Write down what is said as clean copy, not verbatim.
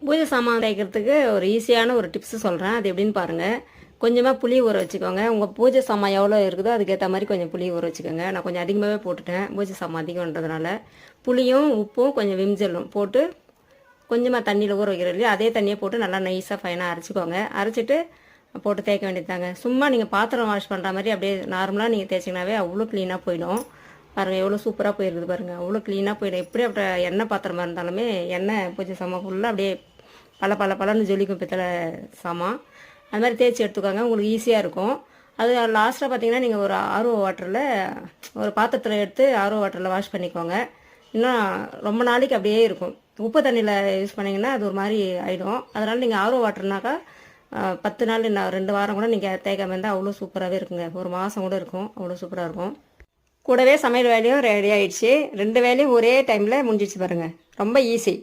பூஜை சாமான் தேய்க்கிறதுக்கு ஒரு ஈஸியான ஒரு டிப்ஸு சொல்கிறேன். அது எப்படின்னு பாருங்கள். கொஞ்சமாக புளி ஊற வச்சுக்கோங்க. உங்கள் பூஜை சாமான் எவ்வளோ இருக்குதோ அதுக்கேற்ற மாதிரி கொஞ்சம் புளி ஊற வச்சுக்கோங்க. நான் கொஞ்சம் அதிகமாகவே போட்டுட்டேன், பூஜை சாமான் அதிகம்ன்றதுனால. புளியும் உப்பும் கொஞ்சம் விம்ஜலும் போட்டு கொஞ்சமாக தண்ணியில் ஊற வைக்கிறது இல்லையா, அதே தண்ணியை போட்டு நல்லா நைஸாக ஃபைனாக அரைச்சிக்கோங்க. அரைச்சிட்டு போட்டு தேய்க்க வேண்டியதாங்க. சும்மா நீங்கள் பாத்திரம் வாஷ் பண்ணுற மாதிரி அப்படியே நார்மலாக நீங்கள் தேய்ச்சிங்கனாவே அவ்வளோ க்ளீனாக போயிடும். பாருங்கள் எவ்வளோ சூப்பராக போயிருக்குது பாருங்கள், அவ்வளோ க்ளீனாக போயிடும். எப்படி அப்படி எண்ணெய் பாத்திரமாக இருந்தாலுமே எண்ணெய் பூஜை சாமான் ஃபுல்லாக அப்படியே பல ஜொலிக்கும் பித்தளை சாமான். அது மாதிரி தேய்ச்சி எடுத்துக்கோங்க, உங்களுக்கு ஈஸியாக இருக்கும். அது லாஸ்ட்டாக பார்த்தீங்கன்னா நீங்கள் ஒரு ஆர்ஓ வாட்டரில் ஒரு பாத்திரத்தில் எடுத்து ஆர்ஓ வாட்டரில் வாஷ் பண்ணிக்கோங்க. இன்னும் ரொம்ப நாளைக்கு அப்படியே இருக்கும். உப்பு தண்ணியில் யூஸ் பண்ணிங்கன்னா அது ஒரு மாதிரி ஆகிடும். அதனால் நீங்கள் ஆர்ஓ வாட்டர்னாக்கா 10 நாள் இல்லை 2 வாரம் கூட நீங்கள் தேய்க்காம இருந்தால் அவ்வளோ சூப்பராகவே இருக்குங்க. ஒரு மாதம் கூட இருக்கும், அவ்வளோ சூப்பராக இருக்கும். கூடவே சமையல் வேலையும் ரெடி ஆகிடுச்சு. 2 வேலையும் ஒரே டைமில் முடிஞ்சிச்சு பாருங்கள், ரொம்ப ஈஸி.